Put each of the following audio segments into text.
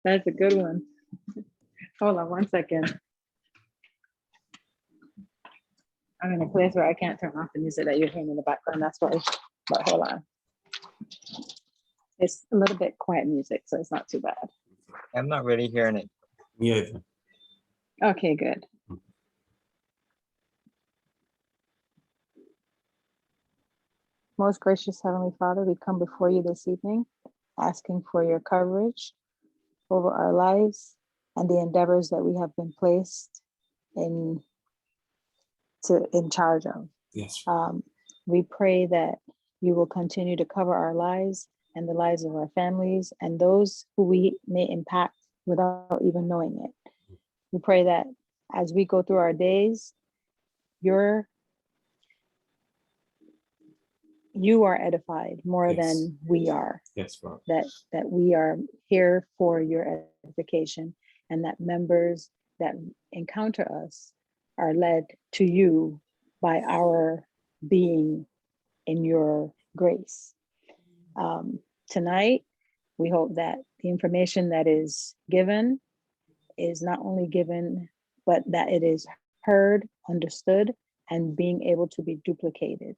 That's a good one. Hold on 1 second. I'm in a place where I can't turn off the music that you're hearing in the background. That's why. But hold on. It's a little bit quiet music, so it's not too bad. I'm not really hearing it. Yeah. Okay, good. Most gracious Heavenly Father, we come before you this evening, asking for your coverage over our lives and the endeavors that we have been placed in charge of. Yes. We pray that you will continue to cover our lives and the lives of our families and those who we may impact without even knowing it. We pray that as we go through our days, you are edified more Yes. than we are. Yes, Lord. That we are here for your edification, and that members that encounter us are led to you by our being in your grace. Tonight, we hope that the information that is given is not only given, but that it is heard, understood, and being able to be duplicated.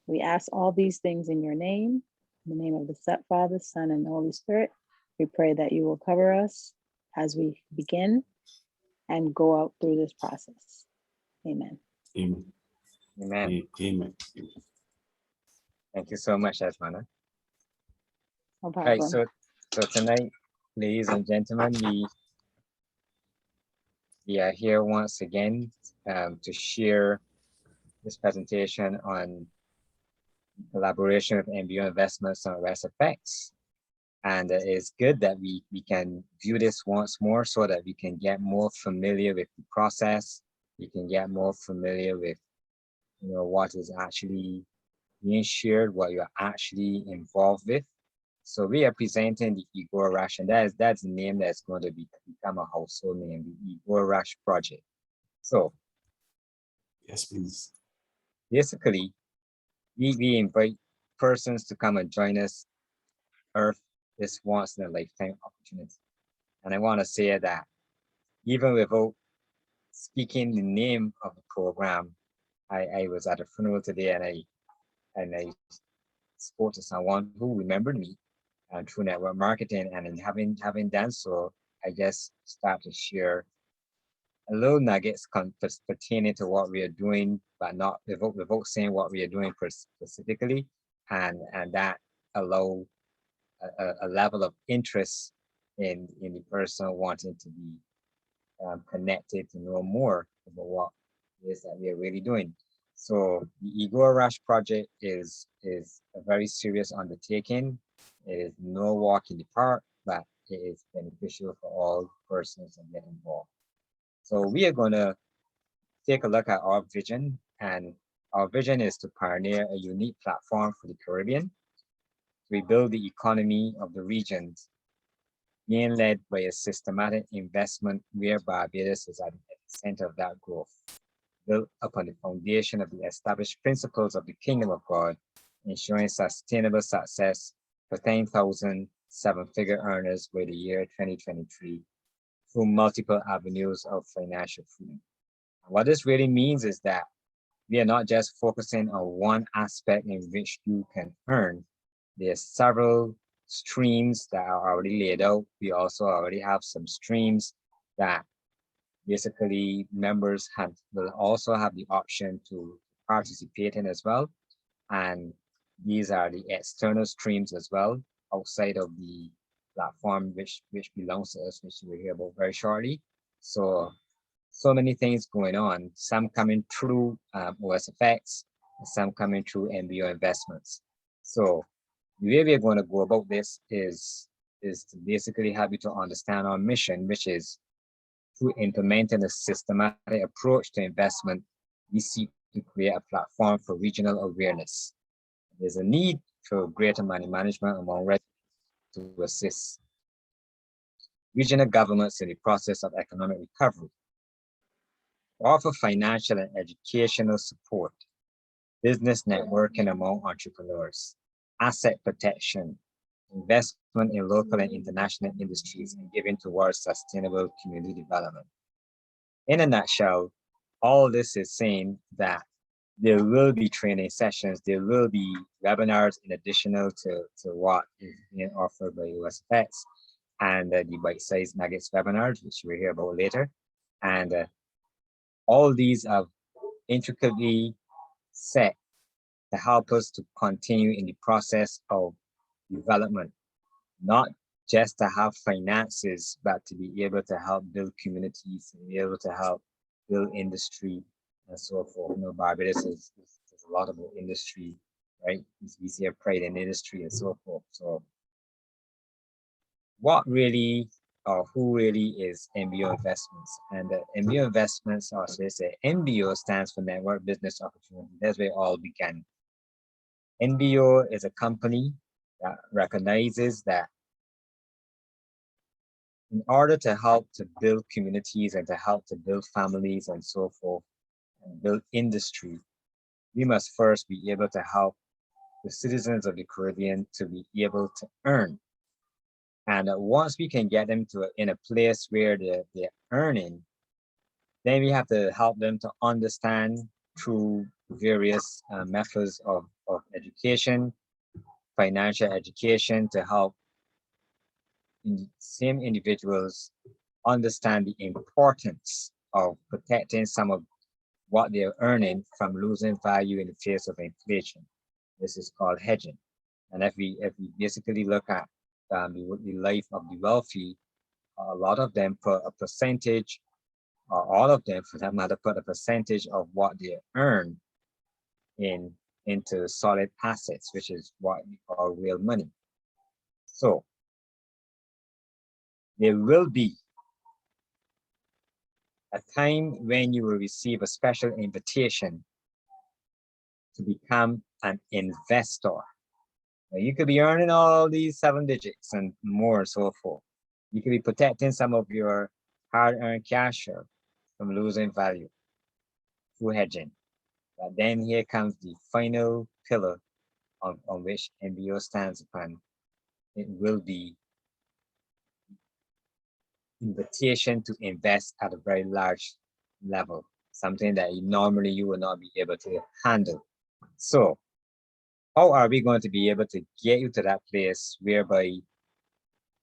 We ask all these things in your name, in the name of the Father, Son, and the Holy Spirit. We pray that you will cover us as we begin and go out through this process. Amen. Amen. Amen. Amen. Thank you so much, Asmana. No Right, problem. so tonight, ladies and gentlemen, we are here once again to share this presentation on collaboration with MBO Investments on Rest Effects. And it's good that we can view this once more so that we can get more familiar with the process. We can get more familiar with what is actually being shared, what you're actually involved with. So we are presenting the eGold Rush, and that's the name that's going to become a household name, the eGold Rush project. So Yes, please. basically, we invite persons to come and join us. Earth is once in a lifetime opportunity. And I want to say that even without speaking the name of the program, I was at a funeral today and I spoke to someone who remembered me through network marketing, and in having done so, I just start to share a little nuggets pertaining to what we are doing, but not without saying what we are doing specifically, and that allow a level of interest in the person wanting to be connected to know more about what it is that we are really doing. So the eGold Rush project is a very serious undertaking. It is no walk in the park, but it is beneficial for all persons that get involved. So we are going to take a look at our vision, and our vision is to pioneer a unique platform for the Caribbean to rebuild the economy of the regions, being led by a systematic investment where Barbados is at the center of that growth, built upon the foundation of the established principles of the Kingdom of God, ensuring sustainable success for 10,000 seven-figure earners by the year 2023 through multiple avenues of financial freedom. What this really means is that we are not just focusing on one aspect in which you can earn. There's several streams that are already laid out. We also already have some streams that basically members will also have the option to participate in as well. And these are the external streams as well, outside of the platform which belongs to us, which we'll hear about very shortly. So many things going on, some coming through OSFX, some coming through MBO investments. So the way we're going to go about this is to basically help you to understand our mission, which is through implementing a systematic approach to investment, we seek to create a platform for regional awareness. There's a need for greater money management among residents to assist regional governments in the process of economic recovery, offer financial and educational support, business networking among entrepreneurs, asset protection, investment in local and international industries, and giving towards sustainable community development. In a nutshell, all this is saying that there will be training sessions, there will be webinars in additional to what is being offered by USFX, and the bite-sized nuggets webinars, which we'll hear about later. And all these are intricately set to help us to continue in the process of development, not just to have finances, but to be able to help build communities, and be able to help build industry and so forth. You know, Barbados is a lot about industry, right? We see a pride in industry and so forth. So what really or who really is MBO Investments? And MBO Investments, or so they say, MBO stands for Network Business Opportunity. That's where it all began. NBO is a company that recognizes that in order to help to build communities and to help to build families and so forth, and build industry, we must first be able to help the citizens of the Caribbean to be able to earn. And once we can get them to in a place where they're earning, then we have to help them to understand through various methods of education, financial education, to help same individuals understand the importance of protecting some of what they're earning from losing value in the face of inflation. This is called hedging. And if we basically look at the life of the wealthy, a lot of them put a percentage, or all of them for that matter, put a percentage of what they earn into solid assets, which is what we call real money. So there will be a time when you will receive a special invitation to become an investor. Now, you could be earning all these 7 digits and more and so forth. You could be protecting some of your hard-earned cash from losing value through hedging. But then here comes the final pillar on which MBO stands upon. It will be invitation to invest at a very large level, something that normally you will not be able to handle. So how are we going to be able to get you to that place whereby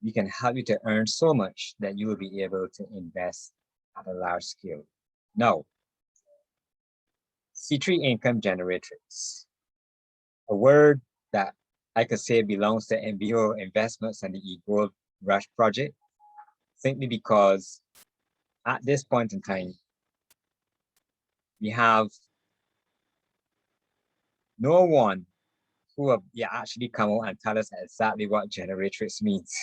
we can help you to earn so much that you will be able to invest at a large scale? Now, C3 income generatrix, a word that I could say belongs to MBO Investments and the eGold Rush project, simply because at this point in time, we have no one who have actually come out and tell us exactly what generatrix means.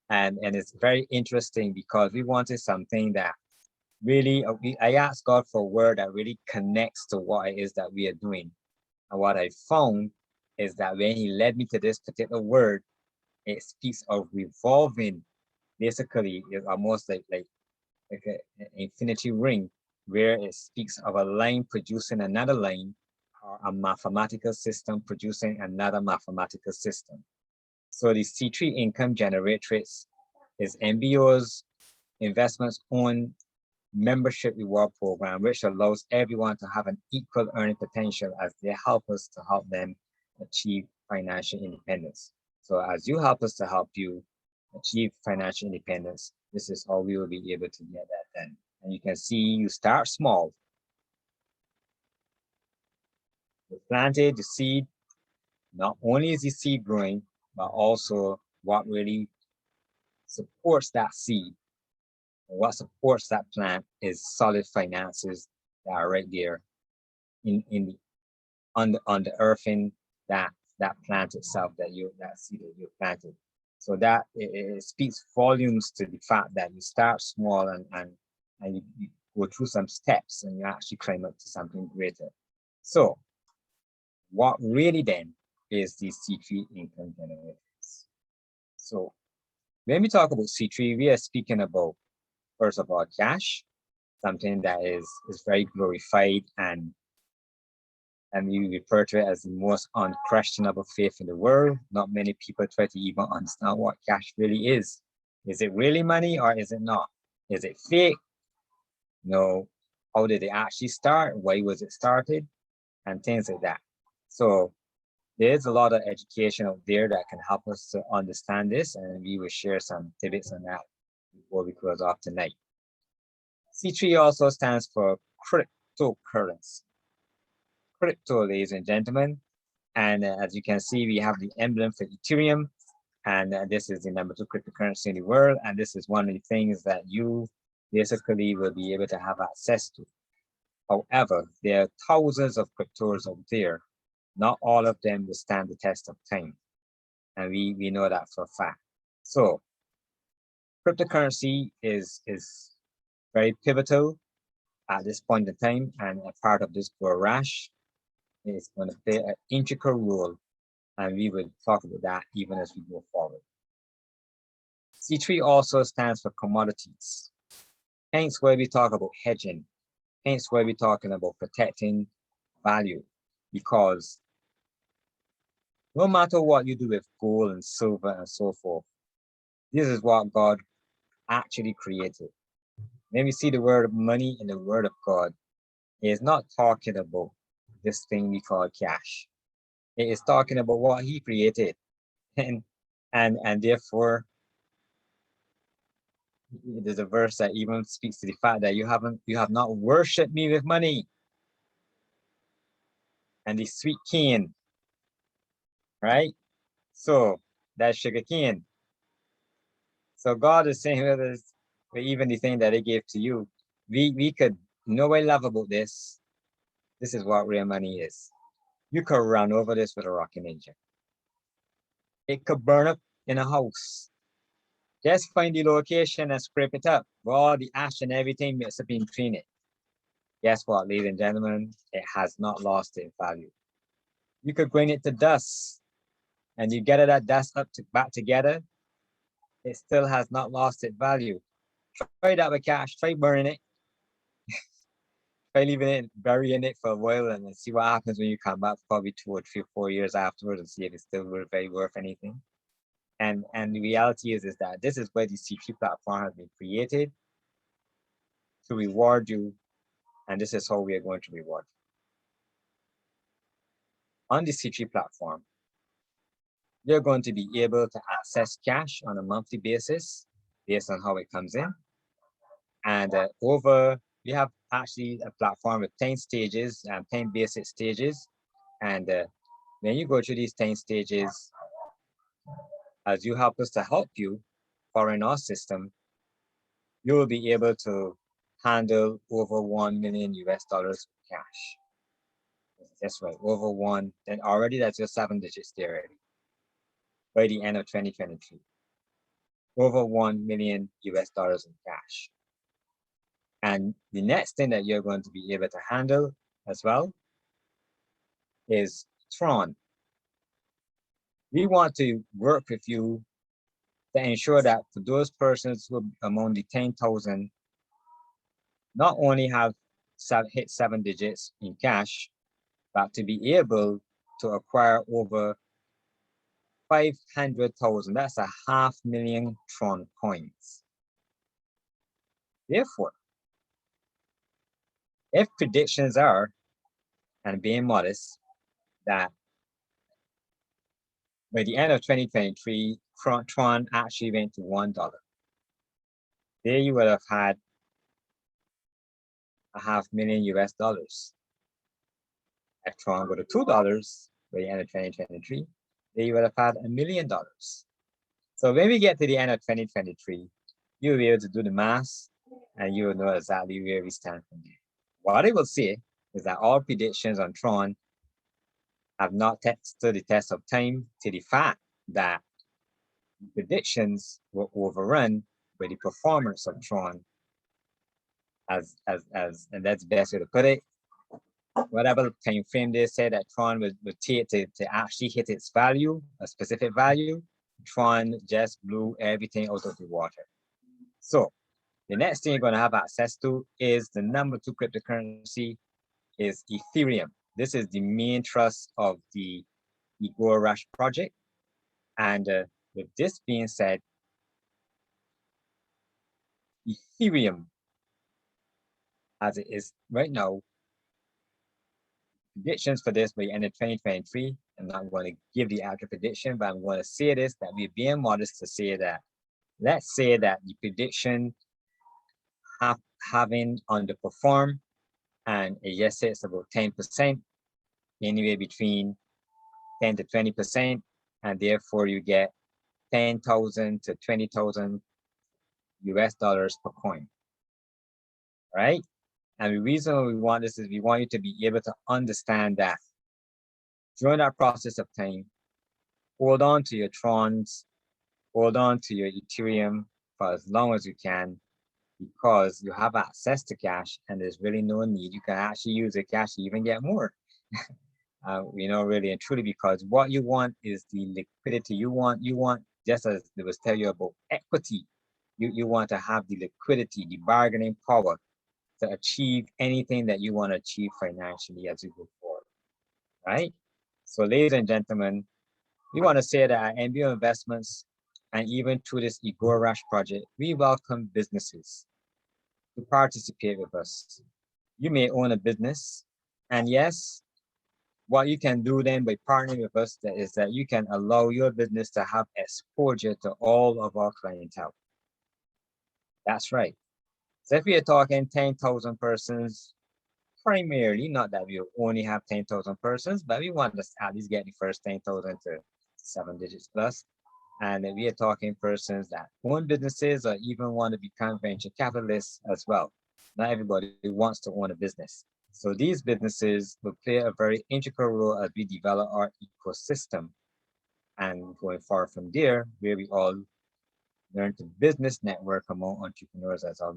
And it's very interesting because we wanted something that really, I asked God for a word that really connects to what it is that we are doing. And what I found is that when he led me to this particular word, it speaks of revolving. Basically, it's almost like an infinity ring, where it speaks of a line producing another line, or a mathematical system producing another mathematical system. So the C3 income generatrix is MBO's Investments own membership reward program, which allows everyone to have an equal earning potential as they help us to help them achieve financial independence. So as you help us to help you achieve financial independence, this is how we will be able to get that done. And you can see you start small. You planted the seed. Not only is the seed growing, but also what really supports that seed. And what supports that plant is solid finances that are right there on the earthing that plant itself, that seed that you planted. So that it speaks volumes to the fact that you start small and you go through some steps and you actually climb up to something greater. So what really then is the C3 income generators? So when we talk about C3, we are speaking about, first of all, cash, something that is very glorified and and we refer to it as the most unquestionable faith in the world. Not many people try to even understand what cash really is. Is it really money or is it not? Is it fake? No. How did it actually start? Why was it started? And things like that. So there's a lot of education out there that can help us to understand this, and we will share some tidbits on that before we close off tonight. C3 also stands for cryptocurrency. Crypto, ladies and gentlemen. And as you can see, we have the emblem for Ethereum, and this is the number 2 cryptocurrency in the world. And this is one of the things that you basically will be able to have access to. However, there are thousands of cryptos out there. Not all of them will stand the test of time. And we know that for a fact. So cryptocurrency is very pivotal at this point in time, and a part of this bull rush is going to play an integral role, and we will talk about that even as we go forward. C3 also stands for commodities. Hence why we talk about hedging. Hence why we're talking about protecting value, because no matter what you do with gold and silver and so forth, this is what God actually created. When we see the word money in the word of God, it is not talking about this thing we call cash. It is talking about what he created. And therefore, there's a verse that even speaks to the fact that you have not worshipped me with money and the sweet cane, right? So that's sugar cane. So God is saying with us, but even the thing that he gave to you, we could know what I love about this. This is what real money is. You could run over this with a rocket engine. It could burn up in a house. Just find the location and scrape it up. All the ash and everything mixed up in between it. Guess what, ladies and gentlemen? It has not lost its value. You could bring it to dust, and you get that dust up back together. It still has not lost its value. Try that with cash. Try burning it. Try leaving it, burying it for a while, and see what happens when you come back, probably 2 or 3 or 4 years afterwards, and see if it's still very worth anything. And the reality is that this is where the C3 platform has been created to reward you, and this is how we are going to reward you. On the C3 platform, you're going to be able to access cash on a monthly basis based on how it comes in. And we have actually a platform with 10 stages and 10 basic stages. And when you go through these 10 stages, as you help us to help you foreign our system, you will be able to handle over $1 million US cash. That's right, over one. Then already that's your 7 digits there already. By the end of 2023, over $1 million US in cash. And the next thing that you're going to be able to handle as well is Tron. We want to work with you to ensure that for those persons who are among the 10,000, not only have hit 7 digits in cash, but to be able to acquire over 500,000. That's 500,000 Tron coins. Therefore, if predictions are, and being modest, that by the end of 2023, Tron actually went to $1. There you would have had 500,000 US dollars. If Tron go to $2 by the end of 2023, there you would have had $1 million. So when we get to the end of 2023, you'll be able to do the math and you will know exactly where we stand from there. What I will say is that all predictions on Tron have not stood the test of time, to the fact that predictions were overrun by the performance of Tron, and that's the best way to put it. Whatever time frame they said that Tron would take to actually hit its value, a specific value, Tron just blew everything out of the water. So the next thing you're going to have access to is the number 2 cryptocurrency is Ethereum. this is the main thrust of the eGold Rush project. And with this being said, Ethereum, as it is right now, predictions for this by the end of 2023. I'm not going to give the actual prediction, but I'm going to say this, that we're being modest to say that, let's say that the prediction having underperformed, and yes, it's about 10%, anywhere between 10 to 20%, and therefore you get 10,000 to 20,000 US dollars per coin, right? And the reason we want this is we want you to be able to understand that during that process of time, hold on to your Trons, hold on to your Ethereum for as long as you can, because you have access to cash and there's really no need. You can actually use the cash to even get more. Really and truly, because what you want is the liquidity. You want, just as they was tell you about equity, you want to have the liquidity, the bargaining power to achieve anything that you want to achieve financially as you go forward, right? So ladies and gentlemen, we want to say that at MBO Investments, and even through this eGold Rush project, we welcome businesses to participate with us. You may own a business, and yes, what you can do then by partnering with us is that you can allow your business to have exposure to all of our clientele. That's right. So if we are talking 10,000 persons, primarily, not that we only have 10,000 persons, but we want to at least get the first 10,000 to 7 digits plus. And we are talking persons that own businesses or even want to become venture capitalists as well. Not everybody wants to own a business. So these businesses will play a very integral role as we develop our ecosystem. And going far from there, where we all learn to business network among entrepreneurs, as our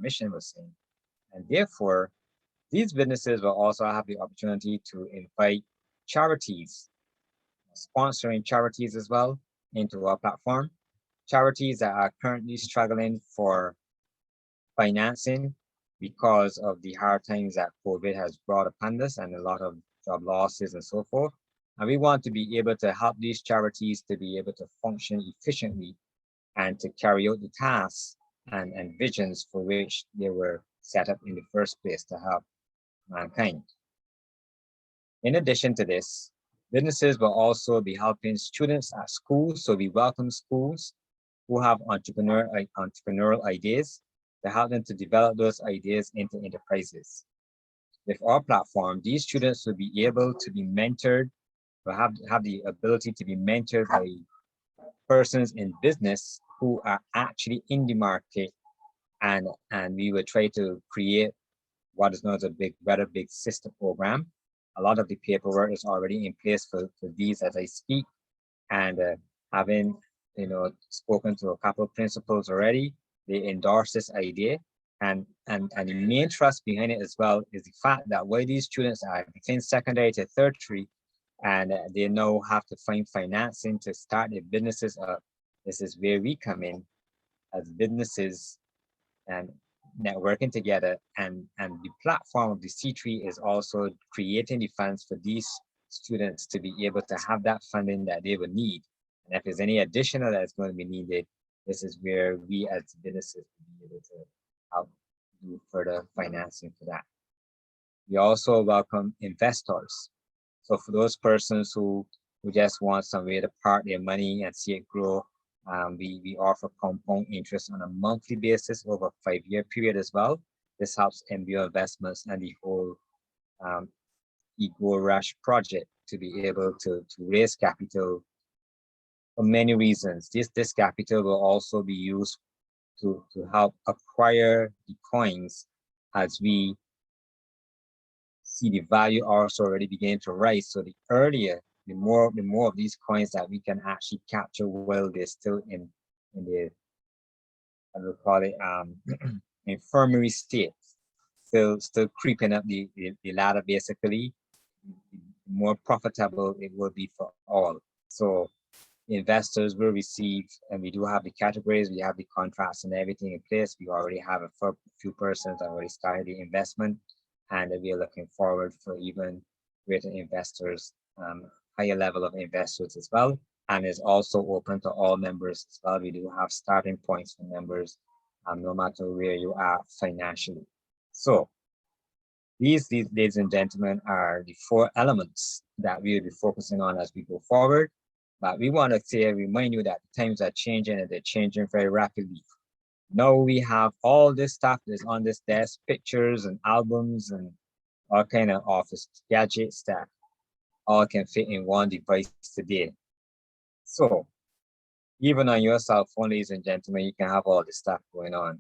mission was saying. And therefore, these businesses will also have the opportunity to invite charities, sponsoring charities as well into our platform. Charities that are currently struggling for financing because of the hard times that COVID has brought upon us and a lot of job losses and so forth. And we want to be able to help these charities to be able to function efficiently and to carry out the tasks and visions for which they were set up in the first place to help mankind. In addition to this, businesses will also be helping students at schools. So we welcome schools who have entrepreneurial ideas to help them to develop those ideas into enterprises. With our platform, these students will be able to be mentored, will have the ability to be mentored by persons in business who are actually in the market, and we will try to create what is known as a big sister program. A lot of the paperwork is already in place for these as I speak, and having spoken to a couple of principals already, they endorse this idea, and the main thrust behind it as well is the fact that while these students are between secondary to tertiary, and they now have to find financing to start their businesses up. This is where we come in as businesses and networking together, and the platform of the C3 is also creating the funds for these students to be able to have that funding that they would need. And if there's any additional that's going to be needed, this is where we as businesses will be able to help do further financing for that. We also welcome investors. So for those persons who just want some way to park their money and see it grow, we offer compound interest on a monthly basis over a 5-year period as well. This helps MBO Investments and the whole eGold Rush project to be able to raise capital for many reasons. This capital will also be used to help acquire the coins as we see the value also already beginning to rise. So the earlier, the more of these coins that we can actually capture while they're still in the, I would call it infirmary state, still creeping up the ladder basically, the more profitable it will be for all. So investors will receive, and we do have the categories, we have the contracts and everything in place. We already have a few persons that already started the investment, and we are looking forward for even greater investors, higher level of investors as well, and is also open to all members as well. We do have starting points for members, no matter where you are financially. So these, ladies and gentlemen, are the 4 elements that we'll be focusing on as we go forward. But we want to remind you that times are changing and they're changing very rapidly. Now we have all this stuff that's on this desk, pictures and albums and all kind of office gadgets that all can fit in one device today. So even on your cell phone, ladies and gentlemen, you can have all this stuff going on.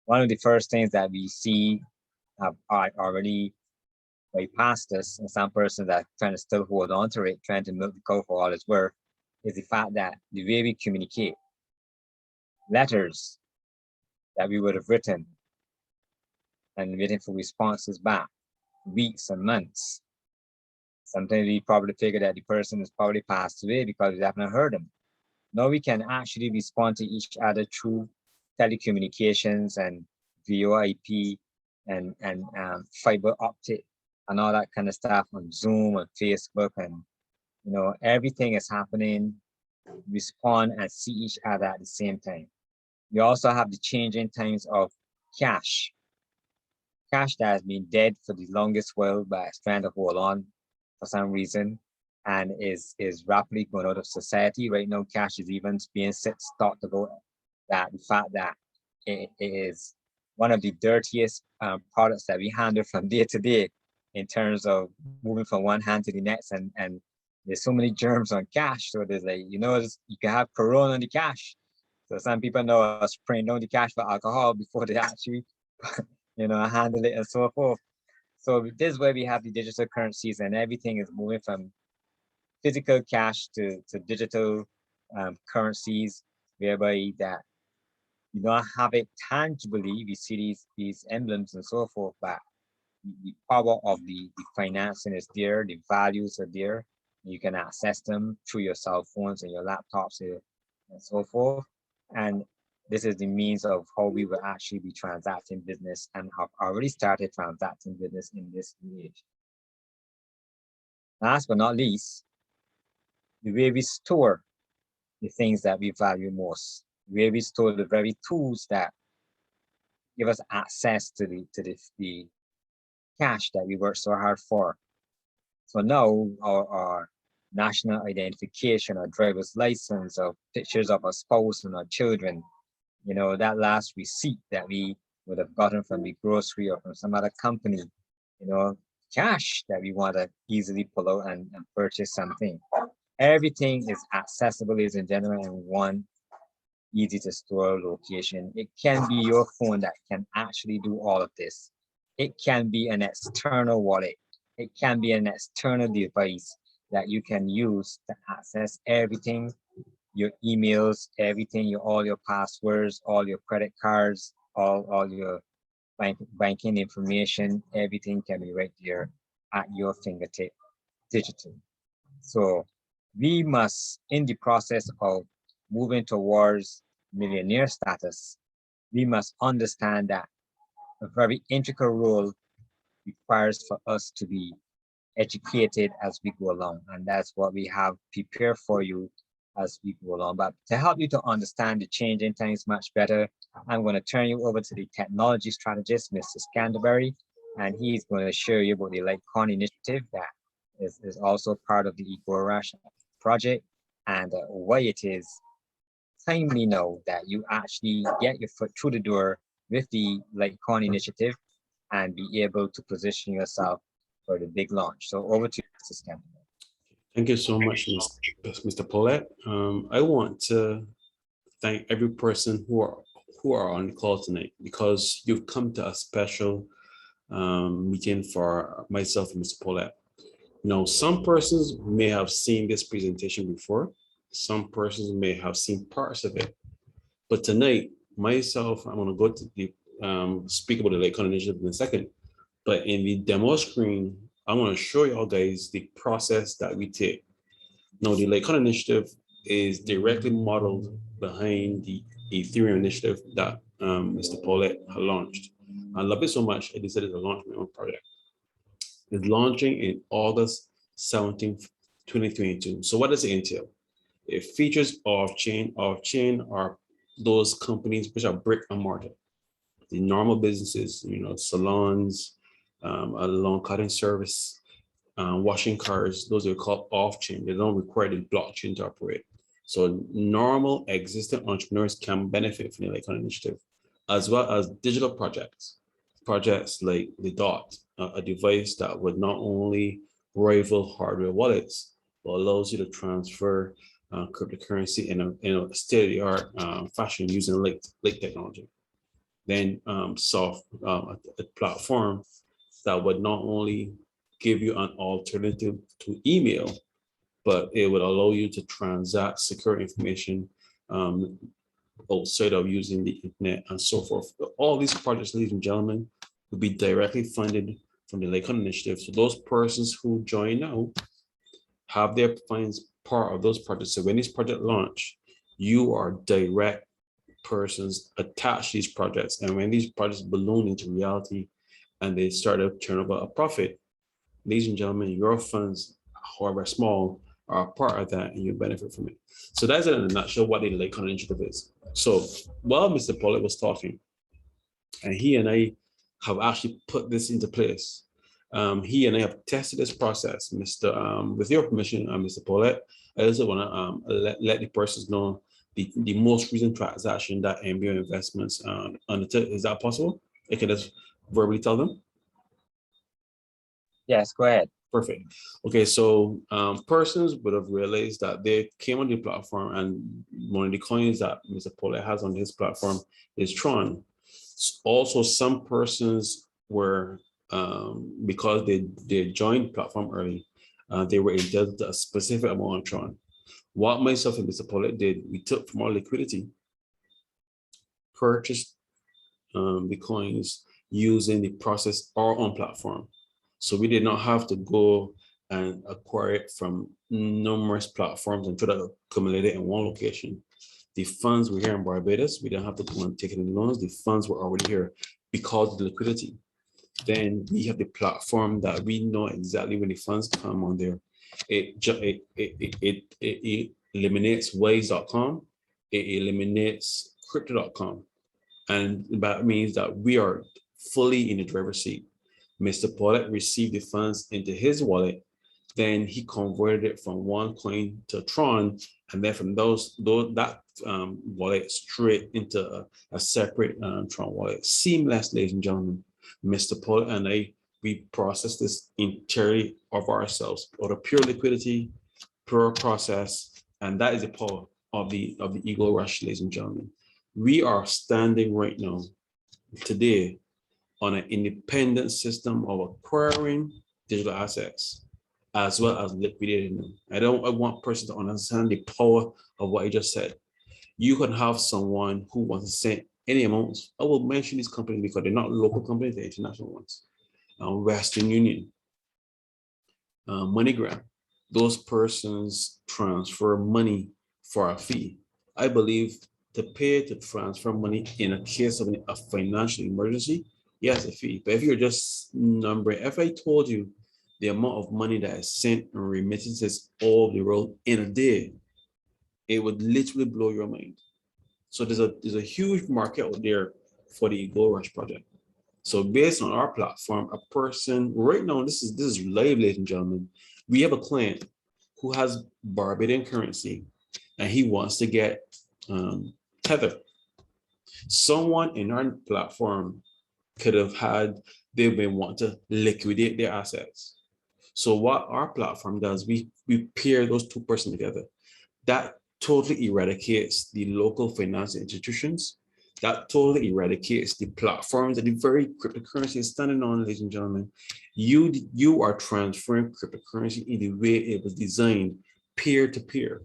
One of the first things that we see have already bypassed us, and some persons that are trying to still hold on to it, trying to milk the cow for all it's worth, is the fact that the way we communicate, letters that we would have written and waiting for responses back, weeks and months. Sometimes we probably figure that the person has probably passed away because we haven't heard them. Now we can actually respond to each other through telecommunications and VoIP and fiber optic and all that kind of stuff on Zoom and Facebook, and everything is happening. Respond and see each other at the same time. We also have the changing times of cash. Cash that has been dead for the longest while, but it's trying to hold on for some reason and is rapidly going out of society. Right now, cash is even being talked about that the fact that it is one of the dirtiest products that we handle from day to day in terms of moving from one hand to the next, and there's so many germs on cash. So there's you can have corona on the cash. So some people know are spraying down the cash for alcohol before they actually handle it and so forth. So this is where we have the digital currencies, and everything is moving from physical cash to digital currencies, whereby that you don't have it tangibly. We see these emblems and so forth, but the power of the financing is there, the values are there. You can access them through your cell phones and your laptops and so forth. And this is the means of how we will actually be transacting business and have already started transacting business in this age. Last but not least, the way we store the things that we value most, the way we store the very tools that give us access to the cash that we work so hard for. So now our national identification, our driver's license, or pictures of our spouse and our children, that last receipt that we would have gotten from the grocery or from some other company, cash that we want to easily pull out and purchase something. Everything is accessible, ladies and gentlemen, in one easy to store location. It can be your phone that can actually do all of this. It can be an external wallet. It can be an external device that you can use to access everything, your emails, everything, all your passwords, all your credit cards, all your banking information, everything can be right there at your fingertip, digital. So we must, in the process of moving towards millionaire status, we must understand that a very integral role requires for us to be educated as we go along. And that's what we have prepared for you as we go along. But to help you to understand the changing times much better, I'm going to turn you over to the technology strategist, Mr. Scanderberry, and he's going to share you about the Litecoin Initiative that is also part of the eGold project, and why it is timely now that you actually get your foot through the door with the Litecoin Initiative and be able to position yourself for the big launch. So over to you, Mr. Scanderberry. Thank you so much, Mr. Paulette. I want to thank every person who are on the call tonight, because you've come to a special meeting for myself and Mr. Paulette. Some persons may have seen this presentation before. Some persons may have seen parts of it. But tonight, myself, I'm going to go to the speak about the Litecoin Initiative in a second. But in the demo screen, I want to show y'all guys the process that we take. Now, the Litecoin Initiative is directly modeled behind the Ethereum initiative that Mr. Paulette had launched. I love it so much, I decided to launch my own project. is launching in August 17th, 2022. So what does it entail? It features off-chain. Off-chain are those companies which are brick and mortar. The normal businesses, salons, a lawn cutting service, washing cars, those are called off-chain. They don't require the blockchain to operate. So normal existing entrepreneurs can benefit from the Litecoin Initiative, as well as digital projects like the Dot, a device that would not only rival hardware wallets, but allows you to transfer cryptocurrency in a state-of-the-art fashion using lake technology. Then a platform that would not only give you an alternative to email, but it would allow you to transact secure information outside of using the internet and so forth. All these projects, ladies and gentlemen, will be directly funded from the Litecoin Initiative. So those persons who join now have their funds part of those projects. So when these projects launch, you are direct persons attached to these projects. And when these projects balloon into reality and they start to turn over a profit, ladies and gentlemen, your funds, however small, are a part of that and you benefit from it. So that's in a nutshell what the Litecoin Initiative is. So while Mr. Pollett was talking, and he and I have actually put this into place, he and I have tested this process. With your permission, Mr. Pollett, I also want to let the persons know the most recent transaction that MBO Investments undertook. Is that possible? I can just verbally tell them. Yes, go ahead. Perfect. Okay, so persons would have realized that they came on the platform, and one of the coins that Mr. Pollett has on his platform is Tron. Also, some persons were, because they joined the platform early, they were entitled to a specific amount of Tron. What myself and Mr. Pollett did, we took from our liquidity, purchased the coins using the process our own platform. So we did not have to go and acquire it from numerous platforms and try to accumulate it in one location. The funds were here in Barbados. We didn't have to go and take any loans. The funds were already here because of the liquidity. Then we have the platform that we know exactly when the funds come on there. It eliminates Waze.com. It eliminates Crypto.com. And that means that we are fully in the driver's seat. Mr. Pollett received the funds into his wallet. Then he converted it from one coin to Tron, and then from that wallet straight into a separate Tron wallet. Seamless, ladies and gentlemen. Mr. Pollett and I, we process this entirely of ourselves, out of pure liquidity, pure process, and that is the power of the eGold Rush, ladies and gentlemen. We are standing right now, today, on an independent system of acquiring digital assets, as well as liquidating them. I want persons to understand the power of what I just said. You can have someone who wants to send any amounts. I will mention these companies because they're not local companies, they're international ones. Western Union, MoneyGram, those persons transfer money for a fee. I believe to pay to transfer money in a case of a financial emergency, yes, a fee. But if you're just numbering, if I told you the amount of money that is sent in remittances all over the world in a day, it would literally blow your mind. So there's a huge market out there for the eGold Rush project. So based on our platform, a person right now, this is live, ladies and gentlemen. We have a client who has Barbadian currency and he wants to get Tether. Someone in our platform could have they've been wanting to liquidate their assets. So what our platform does, we pair those two persons together. That totally eradicates the local financial institutions. That totally eradicates the platforms that the very cryptocurrency is standing on, ladies and gentlemen. You are transferring cryptocurrency in the way it was designed, peer-to-peer.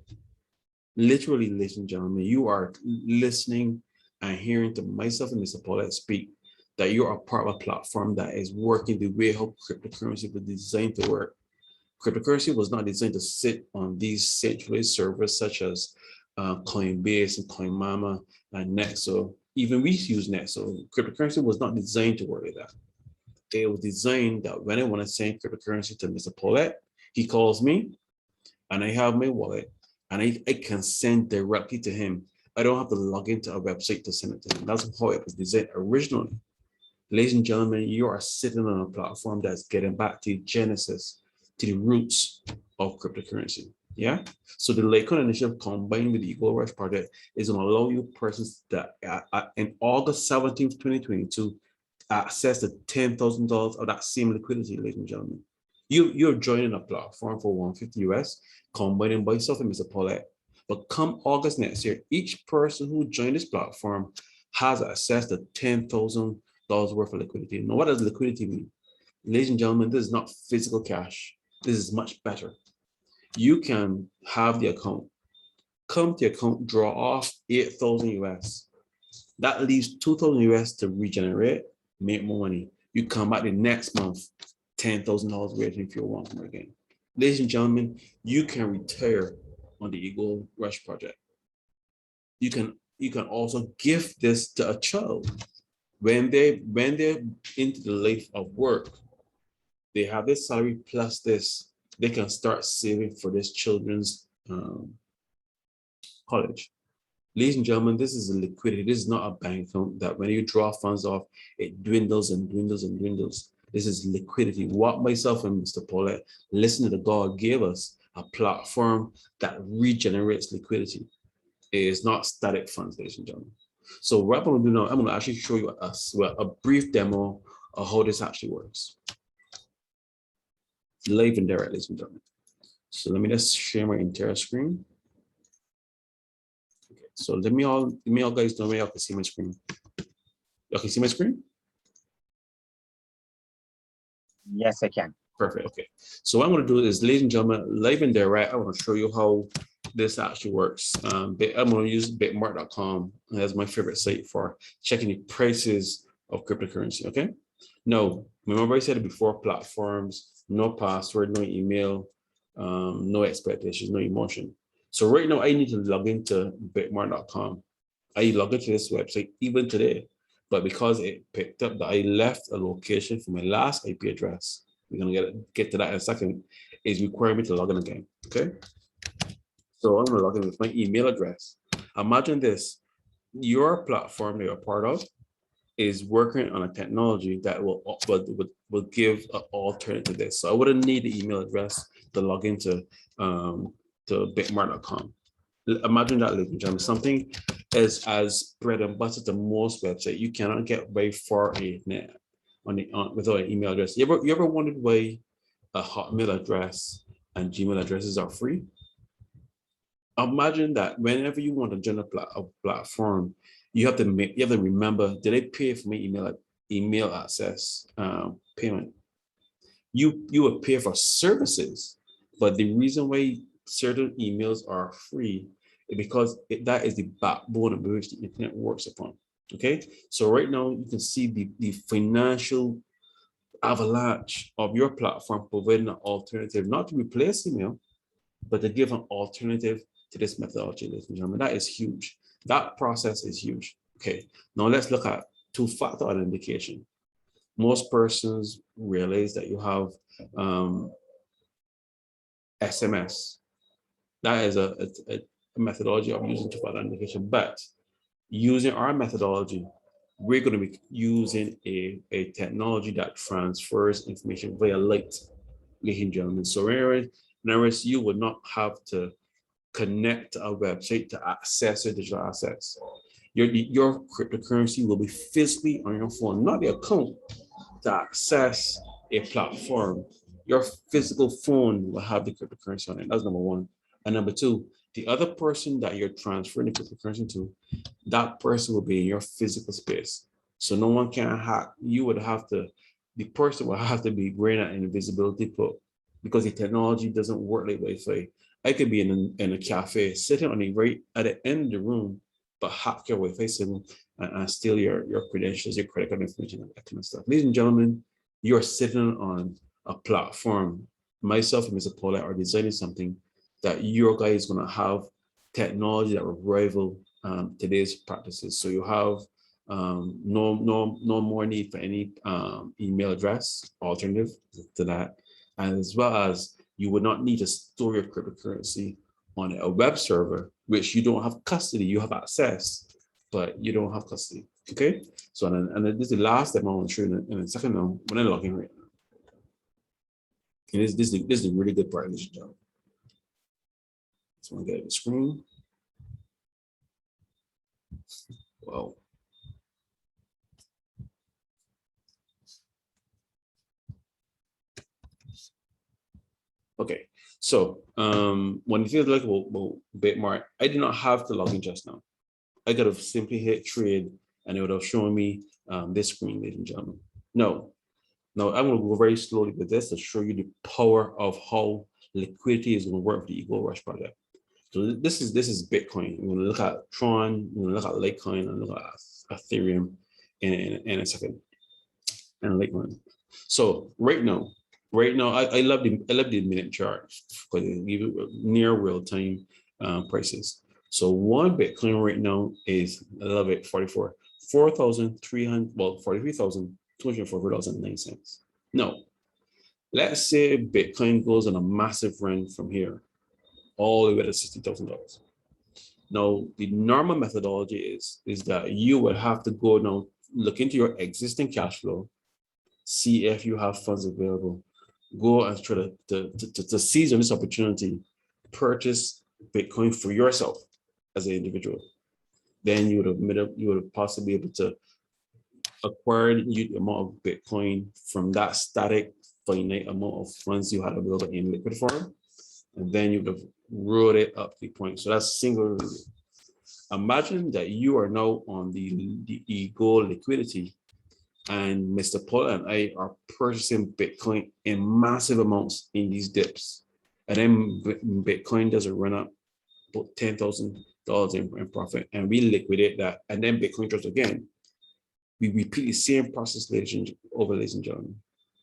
Literally, ladies and gentlemen, you are listening and hearing to myself and Mr. Pollett speak that you are part of a platform that is working the way how cryptocurrency was designed to work. Cryptocurrency was not designed to sit on these centralized servers such as Coinbase and CoinMama and Nexo. Even we use Nexo. Cryptocurrency was not designed to work like that. it was designed that when I want to send cryptocurrency to Mr. Paulette, he calls me and I have my wallet and I can send directly to him. I don't have to log into a website to send it to him. That's how it was designed originally. Ladies and gentlemen, you are sitting on a platform that's getting back to Genesis, to the roots of cryptocurrency. Yeah. So the Litecoin Initiative combined with the eGold Rush project is going to allow you persons that in August 17th, 2022, access the $10,000 of that same liquidity, ladies and gentlemen. You're joining a platform for 150 US, combining by yourself and Mr. Paulette. But come August next year, each person who joined this platform has access to $10,000 worth of liquidity. Now, what does liquidity mean? Ladies and gentlemen, this is not physical cash. This is much better. You can have the account, come to the account, draw off 8,000 US. That leaves 2,000 US to regenerate, make more money. You come back the next month, $10,000 waiting if you want more again. Ladies and gentlemen, you can retire on the eGold Rush project. You can also give this to a child. When they're into the life of work, they have this salary plus this, they can start saving for this children's college. Ladies and gentlemen, this is a liquidity. This is not a bank account that when you draw funds off, it dwindles and dwindles and dwindles. This is liquidity. What myself and Mr. Paulette listen to the God gave us a platform that regenerates liquidity. It is not static funds, ladies and gentlemen. So what I'm going to do now, I'm going to actually show you a brief demo of how this actually works. Live and direct, ladies and gentlemen. So let me just share my entire screen. Okay, so let me all guys know where y'all can see my screen. Y'all can see my screen? Yes, I can. Perfect. Okay. So what I'm going to do is, ladies and gentlemen, live and direct, I want to show you how this actually works. I'm going to use bitmark.com as my favorite site for checking the prices of cryptocurrency. Okay. Now, remember I said it before, platforms, no password, no email, no expectations, no emotion. So right now I need to log into bitmark.com. I logged into this website even today, but because it picked up that I left a location for my last IP address, we're gonna get to that in a second, is requiring me to log in again. Okay. So I'm gonna log in with my email address. Imagine this: your platform that you're part of is working on a technology that will give an alternative to this. So I wouldn't need the email address to log into to bitmark.com. Imagine that, ladies and gentlemen, something as bread and butter to most websites. You cannot get very far without an email address. You ever wondered why a Hotmail address and Gmail addresses are free? Imagine that whenever you want to join a platform, you have to remember, did I pay for my email access payment? You would pay for services, but the reason why certain emails are free is because that is the backbone of which the internet works upon. Okay, so right now you can see the financial avalanche of your platform providing an alternative, not to replace email, but to give an alternative to this methodology, ladies and gentlemen. That is huge. That process is huge. Okay, now let's look at two-factor authentication. Most persons realize that you have SMS. That is a methodology of using two-factor authentication, but using our methodology, we're going to be using a technology that transfers information via light, ladies and gentlemen. So in other words, you would not have to connect to a website to access your digital assets. Your cryptocurrency will be physically on your phone, not the account to access a platform. Your physical phone will have the cryptocurrency on it. That's number one. And number two, the other person that you're transferring the cryptocurrency to, that person will be in your physical space. So no one can hack. The person will have to be wearing an invisibility cloak because the technology doesn't work like Wi-Fi. I could be in a cafe sitting on right at the end of the room, but hack your Wi-Fi signal and steal your credentials, your credit card information, and that kind of stuff. Ladies and gentlemen, you're sitting on a platform. Myself and Mr. Paulette are designing something that your guy is going to have technology that will rival today's practices. So you have No more need for any email address alternative to that, and as well as you would not need to store your cryptocurrency on a web server, which you don't have custody. You have access, but you don't have custody. Okay, so and then this is the last step I want to show you in a second now. When I log in right now, and this is a really good part of this job. So I'm gonna get the screen. Wow. Okay, so when you feel like Bitmart, I did not have to log in just now. I could have simply hit trade and it would have shown me this screen, ladies and gentlemen. No, I'm going to go very slowly with this to show you the power of how liquidity is going to work with the eGold Rush project. So this is Bitcoin. We're going to look at Tron, we're going to look at Litecoin, and look at Ethereum in a second, and Litecoin. So right now, I love the minute chart because it gives you near real time prices. So one Bitcoin right now is, I love it, 43,244.09. Now, let's say Bitcoin goes on a massive run from here all the way to $60,000. Now, the normal methodology is that you would have to go now, look into your existing cash flow, see if you have funds available, go and try to seize on this opportunity, purchase Bitcoin for yourself as an individual. Then you would have possibly be able to acquire the amount of Bitcoin from that static finite amount of funds you had available in liquid form, and then you would have rolled it up to the point. So that's single. Imagine that you are now on the eGold liquidity, and Mr. Paul and I are purchasing Bitcoin in massive amounts in these dips. And then Bitcoin doesn't run up about $10,000 in profit, and we liquidate that. And then Bitcoin drops again. We repeat the same process, ladies and gentlemen.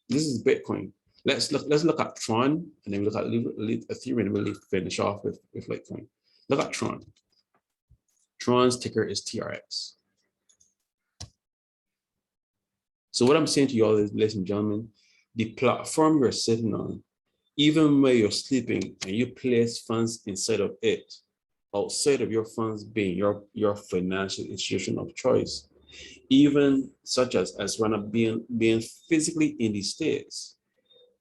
This is Bitcoin. Let's look at Tron, and then look at Ethereum, and we'll finish off with Litecoin. Look at Tron. Tron's ticker is TRX. So what I'm saying to you all is, ladies and gentlemen, the platform you're sitting on, even when you're sleeping and you place funds inside of it, outside of your funds being your financial institution of choice, even such as being physically in the States,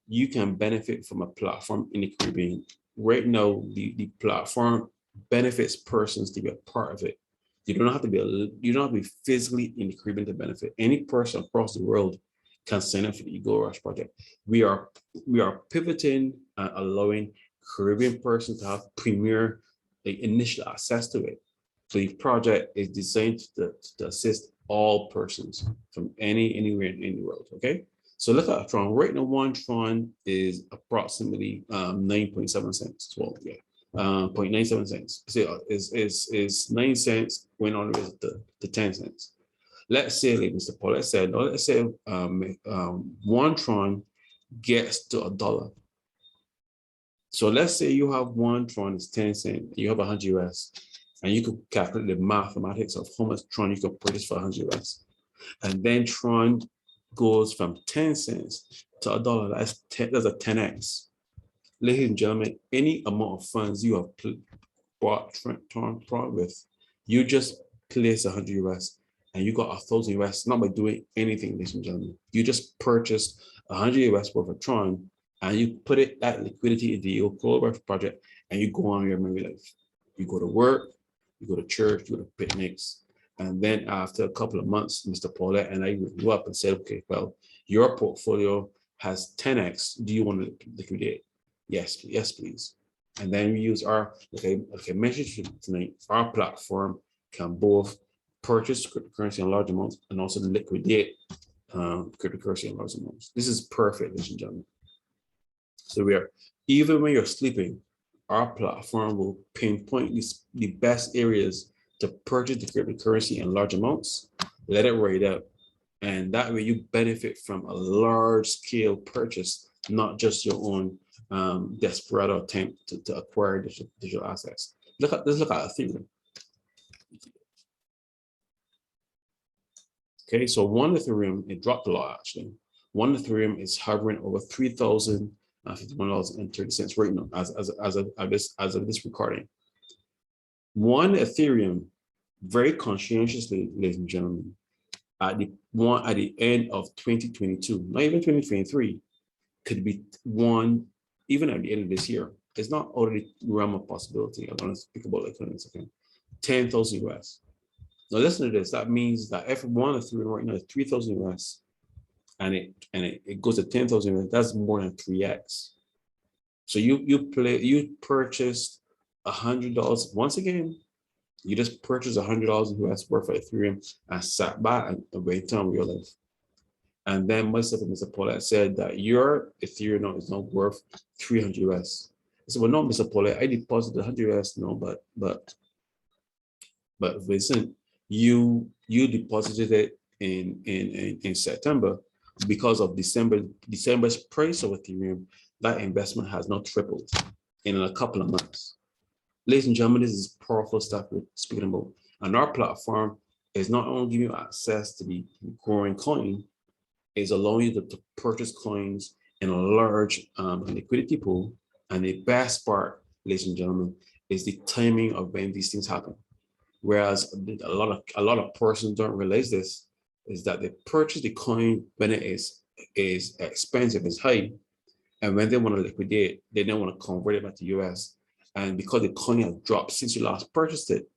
you can benefit from a platform in the Caribbean. Right now, the platform benefits persons to be a part of it. You don't have to be physically in the Caribbean to benefit. Any person across the world can sign up for the eGold Rush project. We are pivoting and allowing Caribbean persons to have premier initial access to it. So the project is designed to assist all persons from anywhere in the world. Okay. So look at Tron. Right now, one Tron is approximately 9.7 cents. Well, yeah. 0.97 cents. So is 9 cents going on with the 10 cents. Let's say, like Mr. Paul, let's say one Tron gets to $1. So let's say you have one Tron is 10 cents, you have 100 US, and you could calculate the mathematics of how much Tron you could purchase for 100 US. And then Tron goes from 10 cents to $1. That's a 10x. Ladies and gentlemen, any amount of funds you have bought Tron with, you just place 100 US and you got 1,000 US, not by doing anything, ladies and gentlemen. You just purchased 100 US worth of Tron and you put it that liquidity into your eGold project and you go on your merry life. You go to work, you go to church, you go to picnics. And then after a couple of months, Mr. Paulette and I grew up and said, okay, well, your portfolio has 10x. Do you want to liquidate? Yes, please. And then we use our, like I mentioned tonight, our platform can both purchase cryptocurrency in large amounts and also liquidate cryptocurrency in large amounts. This is perfect, ladies and gentlemen. So even when you're sleeping, our platform will pinpoint the best areas to purchase the cryptocurrency in large amounts, let it ride up, and that way you benefit from a large scale purchase, not just your own desperado attempt to acquire digital assets. Let's look at Ethereum. Okay, so one Ethereum, it dropped a lot actually. One Ethereum is hovering over $3,051.30 right now as of this recording. One Ethereum, very conscientiously, ladies and gentlemen, at the end of 2022, not even 2023, could be one even at the end of this year. It's not already realm of possibility. I'm gonna speak about it in a second. 10,000 US. Now listen to this. That means that if one Ethereum right now is 3,000 US, and it goes to 10,000 US, that's more than 3x. So you purchased $100 once again. You just purchased $100 US worth of Ethereum and sat back and waited on your life. And then myself and Mr. Paulette said that your Ethereum is not worth 300 US. I said, well, no, Mr. Paulette, I deposited 100 US. No, but listen, you deposited it in September because of December's price of Ethereum. That investment has not tripled in a couple of months. Ladies and gentlemen, this is powerful stuff we're speaking about. And our platform is not only giving you access to the growing coin, it's allowing you to purchase coins in a large liquidity pool. And the best part, ladies and gentlemen, is the timing of when these things happen. Whereas a lot of persons don't realize this, is that they purchase the coin when it is expensive, it's high, and when they want to liquidate, they don't want to convert it back to US. And because the coin has dropped since you last purchased it,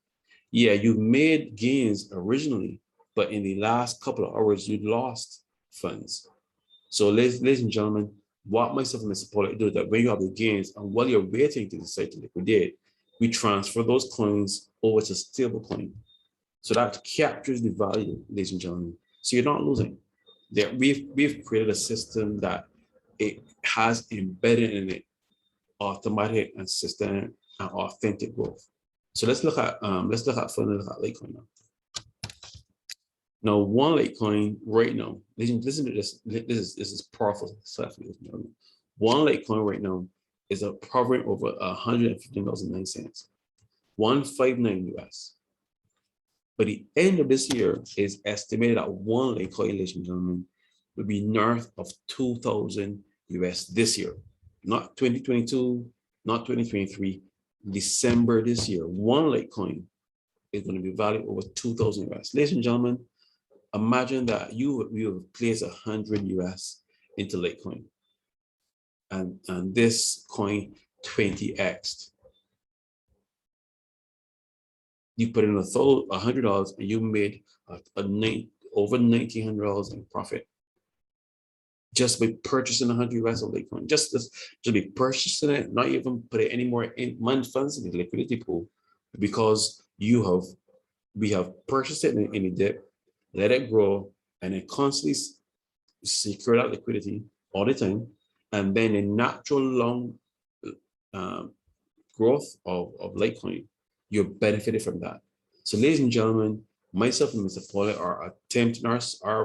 yeah, you made gains originally, but in the last couple of hours, you lost funds. So ladies and gentlemen, what myself and Mr. Paulette do is that when you have the gains and while you're waiting to decide to liquidate, we transfer those coins over to stable coin. So that captures the value, ladies and gentlemen. So you're not losing. We've created a system that it has embedded in it automatic and systemic and authentic growth. So let's look at Litecoin now. Now, one Litecoin right now, listen to this. This is powerful stuff. One Litecoin right now is hovering over $115.09, 159 US. By the end of this year, is estimated that one Litecoin, ladies and gentlemen, will be north of 2,000 US this year, not 2022, not 2023. December this year, one Litecoin is going to be valued over 2,000 US. Ladies and gentlemen, imagine that you have placed 100 US into Litecoin, and this coin 20x. You put in $100 and you made over $1,900 in profit just by purchasing 100 US of Litecoin. Just be purchasing it, not even put it anymore in month funds in the liquidity pool, because we have purchased it in a dip, let it grow, and it constantly secure that liquidity all the time. And then a natural long growth of Litecoin, you're benefited from that. So ladies and gentlemen, myself and Mr. Paulette are attempting our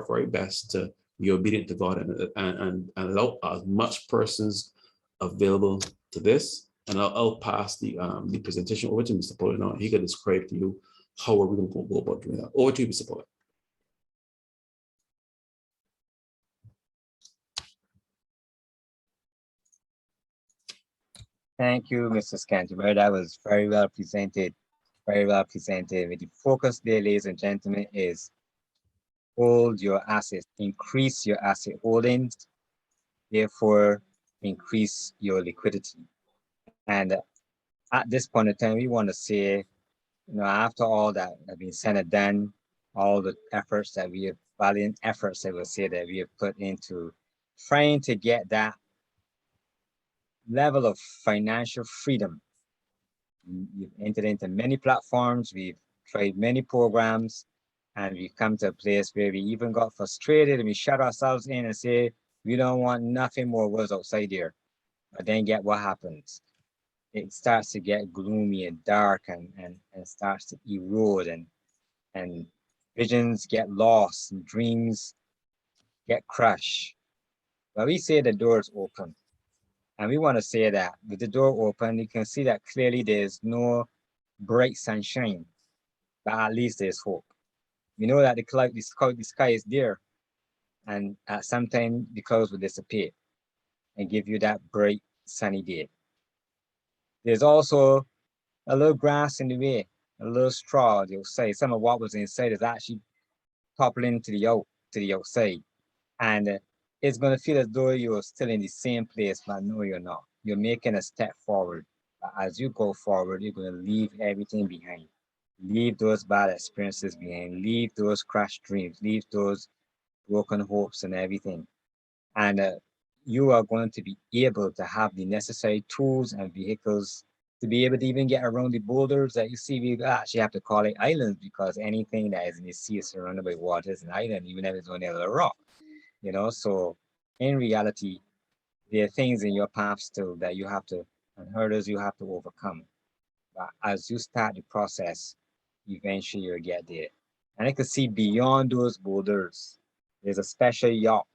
very best to be obedient to God and allow as much persons available to this. And I'll pass the presentation over to Mr. Paulette now. He can describe to you how are we going to go about doing that. Over to you, Mr. Paulette. Thank you, Mr. Scantlebury. That was very well presented. Very well presented. With the focus there, ladies and gentlemen, is hold your assets, increase your asset holdings, therefore increase your liquidity. And at this point in time, we want to say, after all that have been said and done, all the efforts that we have, valiant efforts that we'll say that we have put into trying to get that level of financial freedom. We've entered into many platforms, we've tried many programs, and we've come to a place where we even got frustrated and we shut ourselves in and say, we don't want nothing more words outside here. But then get what happens. It starts to get gloomy and dark and starts to erode and visions get lost and dreams get crushed. But we say the door is open. And we want to say that with the door open, you can see that clearly there's no bright sunshine, but at least there's hope. We know that the sky is there, and at some time the clouds will disappear and give you that bright sunny day. There's also a little grass in the way, a little straw. They'll say some of what was inside is actually toppling to the outside, and it's going to feel as though you're still in the same place, but no, you're not. You're making a step forward. But as you go forward, you're going to leave everything behind. Leave those bad experiences behind. Leave those crashed dreams. Leave those broken hopes and everything. And you are going to be able to have the necessary tools and vehicles to be able to even get around the boulders that you see. We actually have to call it islands, because anything that is in the sea is surrounded by water is an island, even if it's only a little rock. So in reality, there are things in your path still that you have to, and hurdles you have to overcome. But as you start the process, eventually you'll get there. And I could see beyond those boulders, there's a special yacht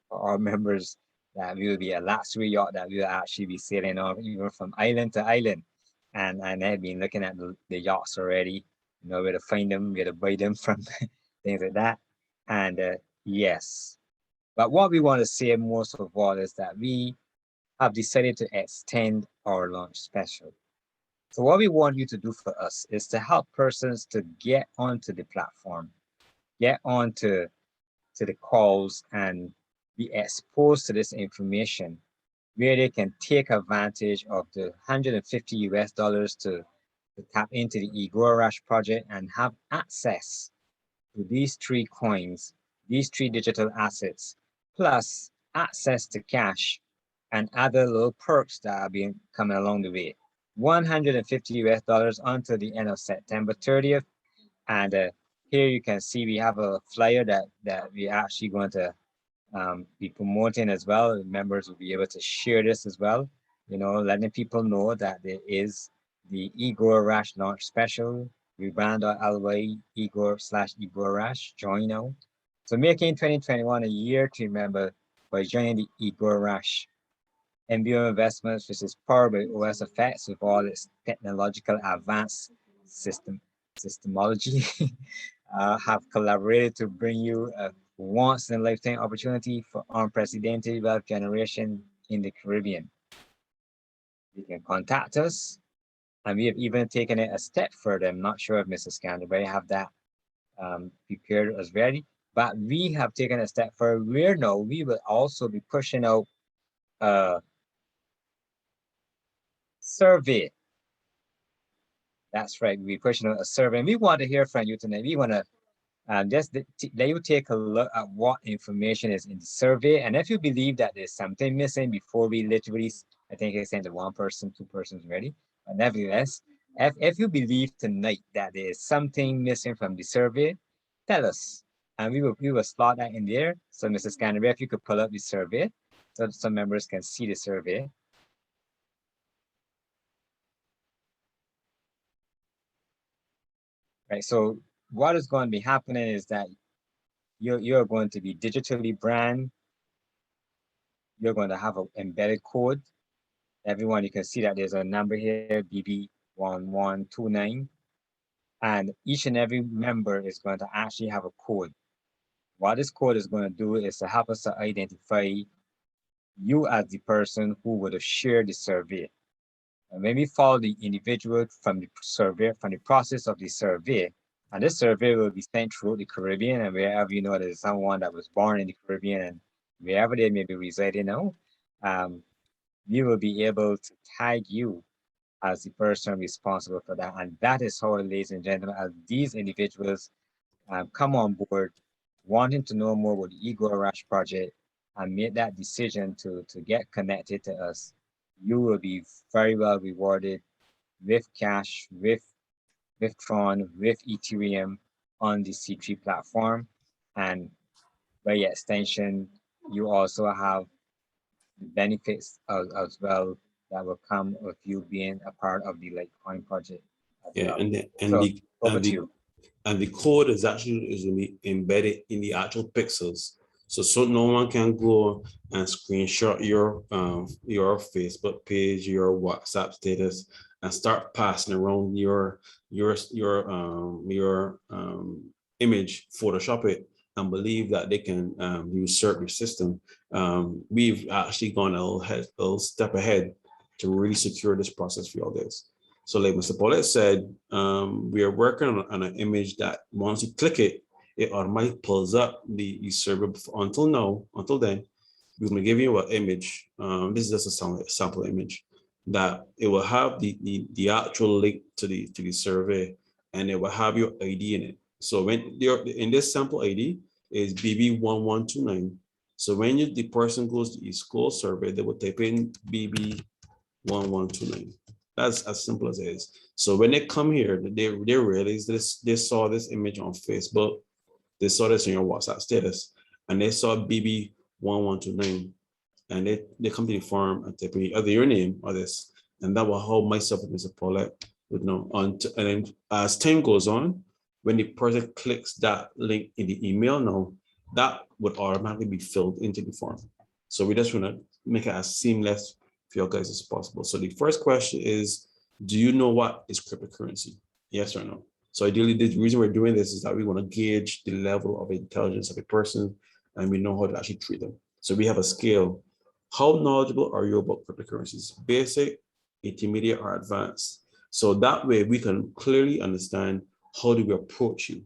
for our members that will be a luxury yacht that will actually be sailing on even from island to island. And I've been looking at the yachts already, where to find them, where to buy them from, things like that. And yes, but what we want to say most of all is that we have decided to extend our launch special. So what we want you to do for us is to help persons to get onto the platform, get onto the calls, and be exposed to this information where they can take advantage of the $150 to tap into the eGold Rush project and have access to these 3 coins, these 3 digital assets, plus access to cash and other little perks that are being coming along the way. $150 until the end of September 30th. And here you can see we have a flyer that we actually going to be promoting as well. Members will be able to share this as well, letting people know that there is the eGold Rush launch special. Rebrand.ly eGold/eGold Rush. Join now. So making 2021 a year to remember by joining the eGold Rush. MBO Investments, which is powered by OSFX with all its technological advanced systemology, have collaborated to bring you a once-in-a-lifetime opportunity for unprecedented wealth generation in the Caribbean. You can contact us, and we have even taken it a step further. I'm not sure if Mrs. Canterbury have that prepared as ready, but we have taken a step further where now we will also be pushing out a survey. That's right, we're pushing out a survey, and we want to hear from you tonight. We want to just let you take a look at what information is in the survey. And if you believe that there's something missing before we literally, I think I sent to 1 person, 2 persons already. But nevertheless, if you believe tonight that there is something missing from the survey, tell us. And we will slot that in there. So Mrs. Canterbury, if you could pull up the survey so some members can see the survey. Right, so what is going to be happening is that you're going to be digitally brand. You're going to have an embedded code. Everyone, you can see that there's a number here, BB1129. And each and every member is going to actually have a code. What this code is going to do is to help us to identify you as the person who would have shared the survey. And when we follow the individual from the survey, from the process of the survey, and this survey will be sent through the Caribbean, and wherever there's someone that was born in the Caribbean and wherever they may be residing now, we will be able to tag you as the person responsible for that. And that is how, ladies and gentlemen, as these individuals come on board, wanting to know more about the eGold Rush project and make that decision to get connected to us, you will be very well rewarded with cash, with Tron, with Ethereum on the C3 platform. And by extension, you also have the benefits as well that will come with you being a part of the Litecoin project. Yeah, well. and the So over to you. and the code is actually embedded in the actual pixels. So no one can go and screenshot your Facebook page, your WhatsApp status, and start passing around your image, Photoshop it, and believe that they can usurp your system. We've actually gone a little step ahead to really secure this process for all this. So like Mr. Paulette said, we are working on an image that once you click it, it automatically pulls up the server. Until then, we're going to give you an image. This is just a sample image that it will have the actual link to the survey, and it will have your ID in it. So when you're in this sample ID is BB1129. So when the person goes to the eGold survey, they will type in BB1129. That's as simple as it is. So when they come here, they realize this, they saw this image on Facebook, they saw this in your WhatsApp status, and they saw BB1129, and they come to the forum and type in either your name or this, and that will help myself and Mr. Paulette would know. And then as time goes on, when the person clicks that link in the email now, that would automatically be filled into the form. So we just want to make it as seamless for you guys as possible. So the first question is, do you know what is cryptocurrency? Yes or no? So ideally, the reason we're doing this is that we want to gauge the level of intelligence of a person, and we know how to actually treat them. So we have a scale. How knowledgeable are you about cryptocurrencies? Basic, intermediate, or advanced? So that way we can clearly understand how do we approach you.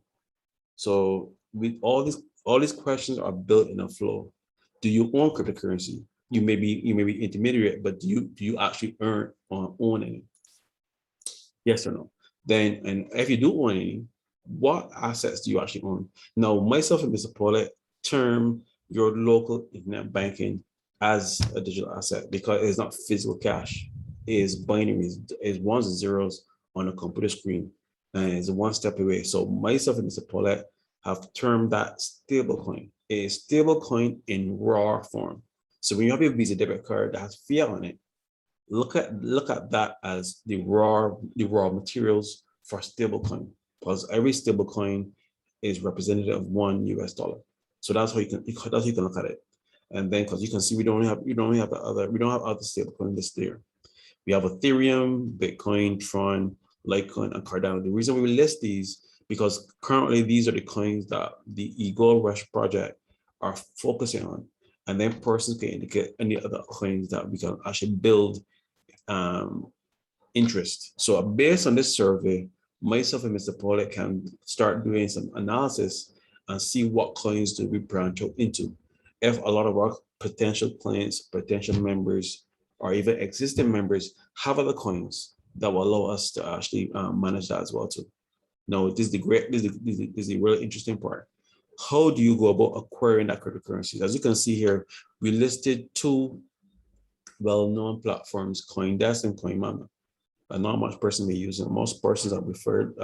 So with all these questions are built in a flow. Do you own cryptocurrency? You may be intermediate, but do you actually own any? Yes or no? Then, and if you do own any, what assets do you actually own? Now, myself and Mr. Paulette term your local internet banking as a digital asset because it's not physical cash. It is binaries, it's ones and zeros on a computer screen, and it's one step away. So myself and Mr. Paulette have termed that stablecoin. A stablecoin in raw form. So when you have your Visa debit card that has fiat on it, look at that as the raw materials for stablecoin, because every stablecoin is representative of $1. So that's how you can look at it. And then because you can see we don't have other stablecoin listed there. We have Ethereum, Bitcoin, Tron, Litecoin, and Cardano. The reason we list these because currently these are the coins that the eGold Rush project are focusing on. And then persons can indicate any other coins that we can actually build interest. So based on this survey, myself and Mr. Paulette can start doing some analysis and see what coins do we branch out into. If a lot of our potential clients, potential members, or even existing members have other coins that will allow us to actually manage that as well too. Now, this is the really interesting part. How do you go about acquiring that cryptocurrency? As you can see here, we listed two well-known platforms, CoinDesk and CoinMama. Not much person may use them. Most persons are referred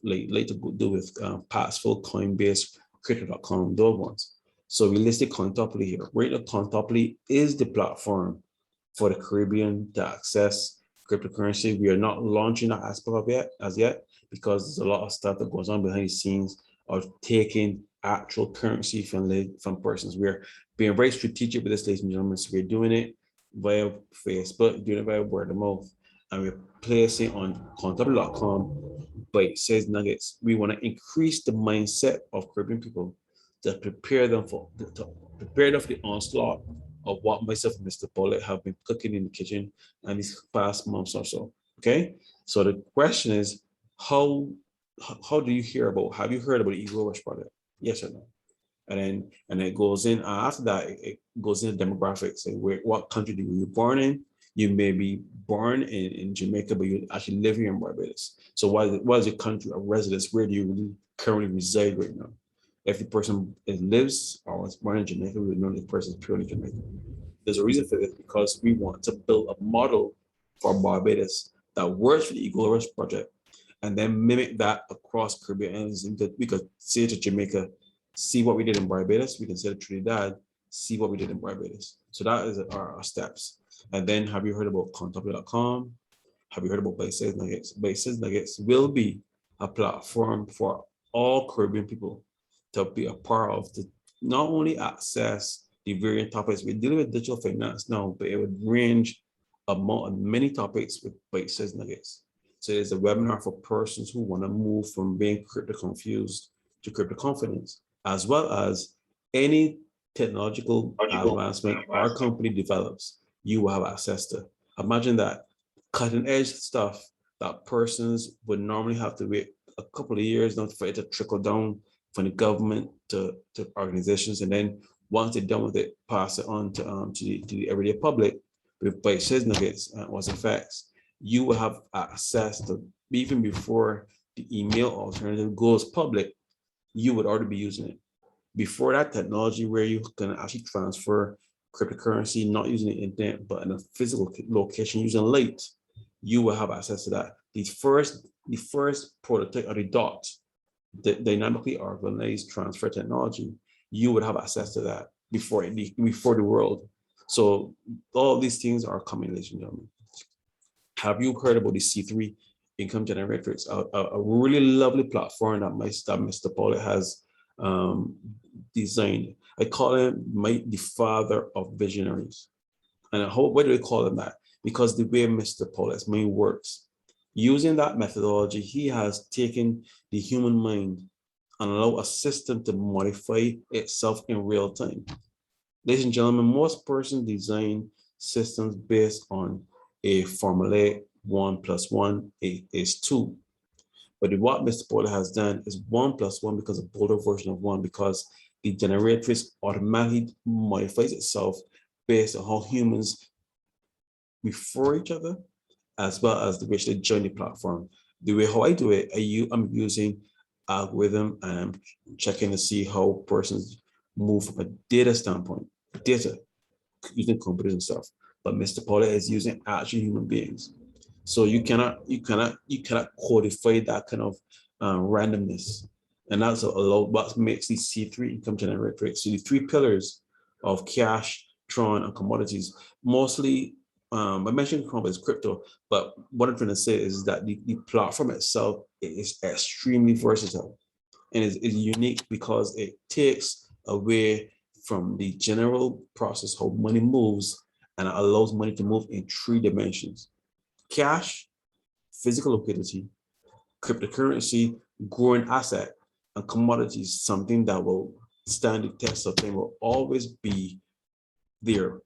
like to do with Passful, Coinbase, Crypto.com, those ones. So we listed Cointoply here. Right now, Cointoply is the platform for the Caribbean to access cryptocurrency. We are not launching that aspect of it as yet because there's a lot of stuff that goes on behind the scenes of taking actual currency from persons. We're being very strategic with this, ladies and gentlemen. So we're doing it via Facebook, doing it via word of mouth, and we're placing on Cointoply.com bite-sized nuggets. We want to increase the mindset of Caribbean people to prepare them for the onslaught of what myself and Mr. Paulette have been cooking in the kitchen in these past months or so. Okay, so the question is, how do you hear about? Have you heard about the eGold Rush project? Yes or no? And then it goes in after that. It goes into demographics and what country were you born in? You may be born in Jamaica, but you actually live here in Barbados. So what is your country of residence? Where do you really currently reside right now? If the person lives or was born in Jamaica, we would know the person is purely Jamaican. There's a reason for this because we want to build a model for Barbados that works for the eGold Rush project and then mimic that across Caribbean islands. We could say to Jamaica, see what we did in Barbados. We can say to Trinidad, see what we did in Barbados. So that is our steps. And then have you heard about Cointoply.com? Have you heard about Bite-sized Nuggets? Bite-sized Nuggets will be a platform for all Caribbean people to be a part of, to not only access the various topics. We're dealing with digital finance now, but it would range among many topics with Bite-sized Nuggets. So it's a webinar for persons who want to move from being crypto confused to crypto confidence, as well as any technological advancement our company develops, you will have access to. Imagine that cutting edge stuff that persons would normally have to wait a couple of years now for it to trickle down from the government to organizations, and then once they're done with it, pass it on to the everyday public with bite-sized nuggets and what's effects. You will have access to, even before the email alternative goes public, you would already be using it. Before that technology where you can actually transfer cryptocurrency, not using the internet, but in a physical location using light, you will have access to that. The first prototype of the dot, the dynamically organized transfer technology, you would have access to that before the world. So all these things are coming, ladies and gentlemen. Have you heard about the C3 income generators? A really lovely platform that Mr. Paulette has designed. I call him the father of visionaries. And why do we call him that? Because the way Mr. Paulette's mind works, using that methodology, he has taken the human mind and allowed a system to modify itself in real time. Ladies and gentlemen, most persons design systems based on a formula 1 + 1 is 2. But what Mr. Paulette has done is 1 + 1 because a bolder version of 1, because the generatrix automatically modifies itself based on how humans refer each other, as well as the way they join the platform. The way how I do it, I'm using algorithm and I'm checking to see how persons move from a data standpoint, data using computers and stuff. But Mr. Paulette is using actual human beings. So you cannot codify that kind of randomness. And that's what makes the C3 income generator. So the 3 pillars of cash, Tron, and commodities, mostly, I mentioned crypto, but what I'm trying to say is that the platform itself is extremely versatile and is unique because it takes away from the general process how money moves and it allows money to move in 3 dimensions: cash, physical liquidity, cryptocurrency, growing asset, and commodities, something that will stand the test of time, will always be there.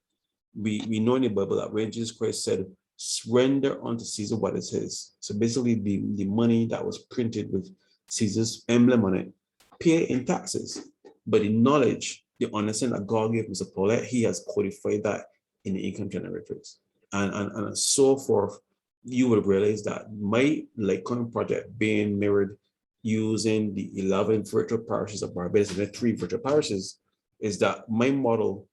We know in the Bible that when Jesus Christ said, surrender unto Caesar what is his. So basically the money that was printed with Caesar's emblem on it, pay in taxes. But the knowledge, the understanding that God gave Mr. Paulette, he has codified that in the income generators. And so forth, you will realize that my Litecoin project being mirrored using the 11 virtual parishes of Barbados and the 3 virtual parishes is that my model,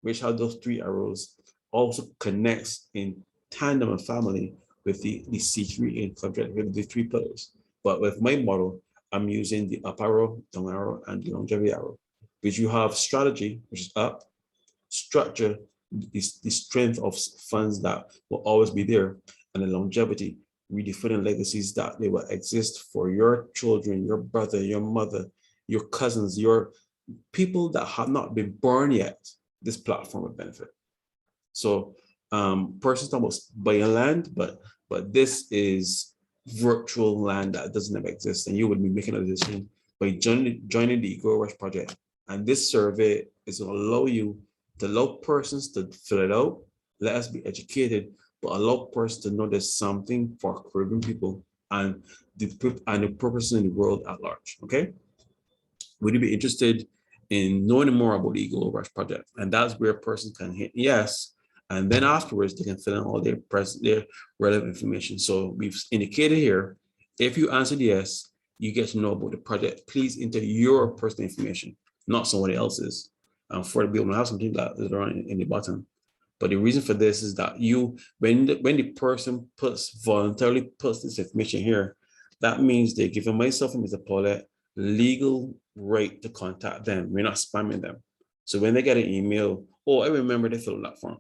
which has those 3 arrows, also connects in tandem and family with the C3 income generator, with the 3 pillars. But with my model, I'm using the up arrow, down arrow, and the longevity arrow, which you have strategy, which is up, structure, the strength of funds that will always be there, and the longevity, redefining legacies that they will exist for your children, your brother, your mother, your cousins, your people that have not been born yet. This platform will benefit. So persons talk about buying land, but this is virtual land that doesn't ever exist, and you would be making a decision by joining the eGold Rush project. And this survey is going to allow you to allow persons to fill it out, let us be educated, but allow persons to know there's something for Caribbean people and the purpose in the world at large. Okay, would you be interested in knowing more about the eGold Rush project? And that's where a person can hit yes, and then afterwards they can fill in all their relevant information. So we've indicated here, if you answered yes, you get to know about the project. Please enter your personal information, not somebody else's, for to be able to have something that is around in the bottom. But the reason for this is that when the person voluntarily puts this information here, that means they're giving myself and Mr. Paulette legal right to contact them. We're not spamming them. So when they get an email, oh, I remember they filled that form.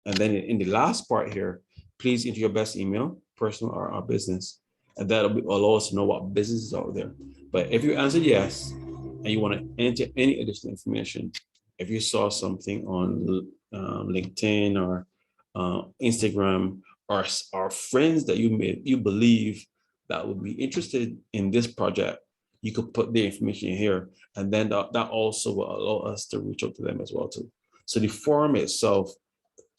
And then in the last part here, please enter your best email, personal or our business, and that'll allow us to know what businesses are there. But if you answered yes, and you want to enter any additional information, if you saw something on LinkedIn or Instagram, or friends that you believe that would be interested in this project, you could put the information here, and then that also will allow us to reach out to them as well too. So the forum itself,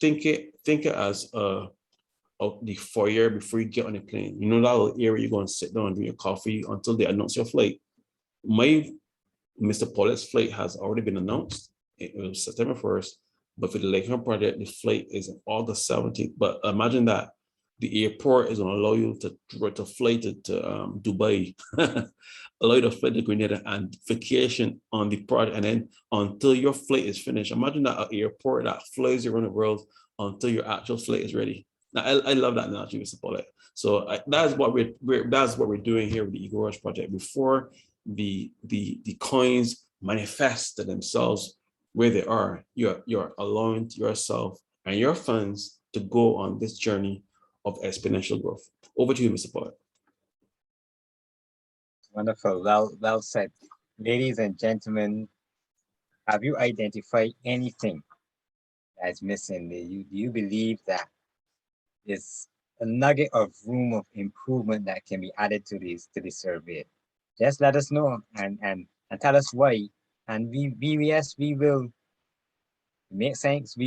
think it as the foyer before you get on the plane. You know that little area you're going to sit down and drink your coffee until they announce your flight. Mr. Paulette's flight has already been announced. It was September 1st, but for the Litecoin project, the flight is August 17th. But imagine that the airport is going to allow you to fly to Dubai, allow you to fly to Grenada and vacation on the project, and then until your flight is finished. Imagine that an airport that flies you around the world until your actual flight is ready. Now, I love that analogy, Mr. Paulette. So that's what we're doing here with the eGold project. Before the coins manifest themselves where they are, you're allowing yourself and your funds to go on this journey of exponential growth. Over to you, Mr. Paulette. Wonderful. Well said. Ladies and gentlemen, have you identified anything that's missing? Do you believe that there's a nugget of room of improvement that can be added to this survey? Just let us know and tell us why. And we will make sense. We